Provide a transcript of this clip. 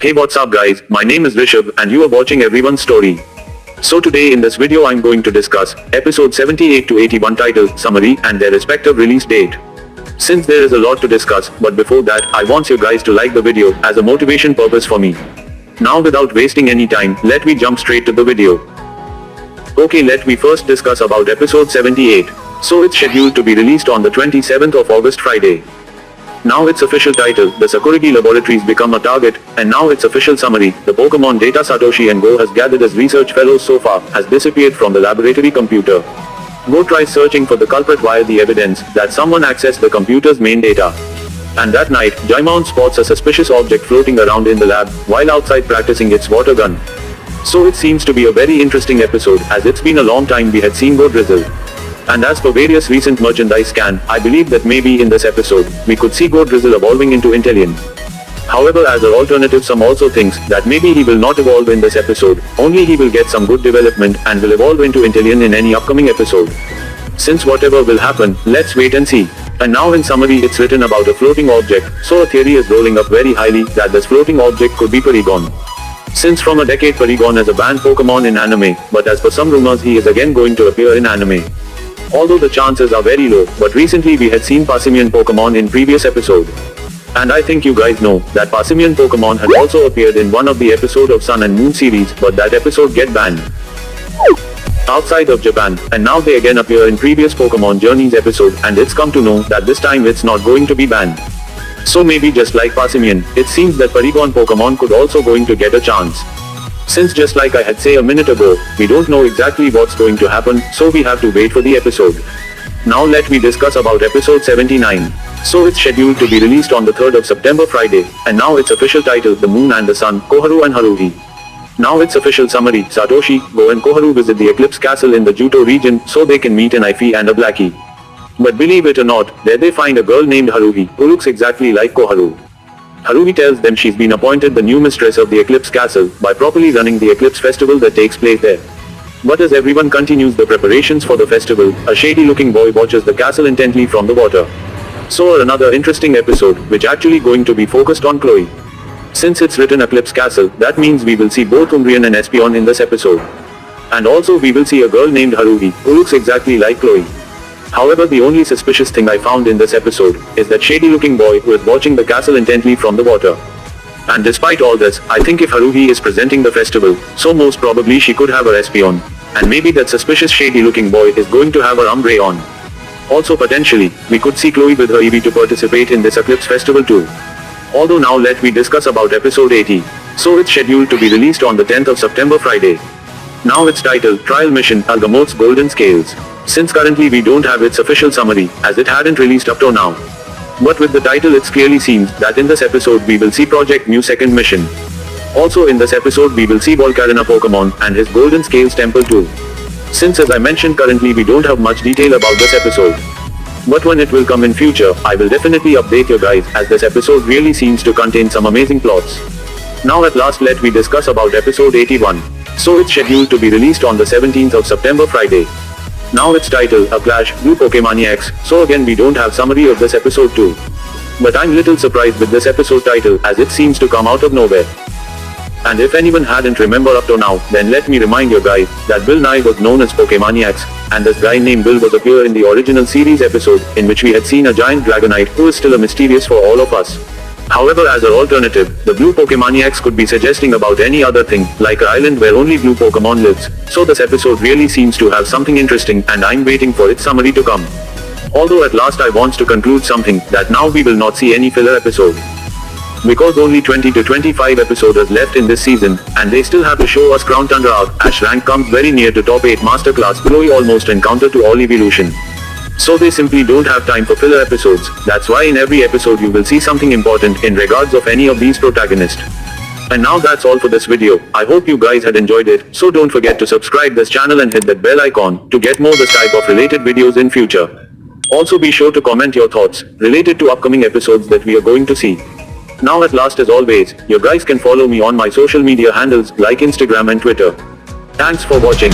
Hey, what's up guys, my name is Rishabh and you are watching Everyone's Story. So today in this video I'm going to discuss episode 78 to 81 title, summary and their respective release date. Since there is a lot to discuss, but before that I want you guys to like the video as a motivation purpose for me. Now without wasting any time, let me jump straight to the video. Okay, let me first discuss about episode 78. So it's scheduled to be released on the 27th of August, Friday. Now its official title, the Sakuragi Laboratories become a target, and now its official summary, the Pokemon data Satoshi and Go has gathered as research fellows so far, has disappeared from the laboratory computer. Go tries searching for the culprit via the evidence that someone accessed the computer's main data. And that night, Jaimount spots a suspicious object floating around in the lab, while outside practicing its water gun. So it seems to be a very interesting episode, as it's been a long time we had seen Go Drizzle. And as for various recent merchandise scan, I believe that maybe in this episode, we could see Go Drizzle evolving into Inteleon. However, as an alternative, some also thinks that maybe he will not evolve in this episode, only he will get some good development and will evolve into Inteleon in any upcoming episode. Since whatever will happen, let's wait and see. And now in summary it's written about a floating object, so a theory is rolling up very highly that this floating object could be Porygon. Since from a decade Porygon is a banned Pokemon in anime, but as per some rumors he is again going to appear in anime. Although the chances are very low, but recently we had seen Passimian Pokemon in previous episode. And I think you guys know that Passimian Pokemon had also appeared in one of the episode of Sun and Moon series, but that episode get banned outside of Japan, and now they again appear in previous Pokemon Journeys episode, and it's come to know that this time it's not going to be banned. So maybe just like Passimian, it seems that Porygon Pokemon could also going to get a chance. Since just like I had said a minute ago, we don't know exactly what's going to happen, so we have to wait for the episode. Now let me discuss about episode 79. So it's scheduled to be released on the 3rd of September, Friday, and now its official title, The Moon and the Sun, Koharu and Haruhi. Now its official summary, Satoshi, Go and Koharu visit the Eclipse Castle in the Johto region so they can meet an Ify and a Blackie. But believe it or not, there they find a girl named Haruhi, who looks exactly like Koharu. Haruhi tells them she's been appointed the new mistress of the Eclipse Castle by properly running the Eclipse Festival that takes place there. But as everyone continues the preparations for the festival, a shady-looking boy watches the castle intently from the water. So another interesting episode, which actually going to be focused on Chloe. Since it's written Eclipse Castle, that means we will see both Umbreon and Espeon in this episode. And also we will see a girl named Haruhi, who looks exactly like Chloe. However, the only suspicious thing I found in this episode is that shady-looking boy who is watching the castle intently from the water. And despite all this, I think if Haruhi is presenting the festival, so most probably she could have her Espeon. And maybe that suspicious shady-looking boy is going to have her Umbreon. Also potentially, we could see Chloe with her Eevee to participate in this Eclipse Festival too. Although now let me discuss about episode 80. So it's scheduled to be released on the 10th of September, Friday. Now its title, Trial Mission, Algamot's Golden Scales. Since currently we don't have its official summary, as it hadn't released up to now. But with the title it clearly seems that in this episode we will see Project Mu second mission. Also in this episode we will see Volcarona Pokemon and his Golden Scales Temple too. Since as I mentioned currently we don't have much detail about this episode. But when it will come in future, I will definitely update you guys, as this episode really seems to contain some amazing plots. Now at last let me discuss about episode 81. So it's scheduled to be released on the 17th of September, Friday. Now its title, A Clash, Blue Pokemaniacs, so again we don't have summary of this episode too. But I'm little surprised with this episode title, as it seems to come out of nowhere. And if anyone hadn't remembered up to now, then let me remind you guys, that Bill Nye was known as Pokemaniacs, and this guy named Bill was appear in the original series episode, in which we had seen a giant Dragonite who is still a mysterious for all of us. However, as an alternative, the Blue Pokemaniacs could be suggesting about any other thing, like an island where only blue Pokemon lives. So this episode really seems to have something interesting, and I'm waiting for its summary to come. Although at last I want to conclude something, that now we will not see any filler episode. Because only 20 to 25 episodes are left in this season, and they still have to show us Crown Tundra arc, Ash rank comes very near to top 8 masterclass Chloe almost encounter to all evolution. So they simply don't have time for filler episodes, that's why in every episode you will see something important in regards of any of these protagonists. And now that's all for this video. I hope you guys had enjoyed it, so don't forget to subscribe this channel and hit that bell icon to get more this type of related videos in future. Also be sure to comment your thoughts related to upcoming episodes that we are going to see. Now at last as always, you guys can follow me on my social media handles like Instagram and Twitter. Thanks for watching.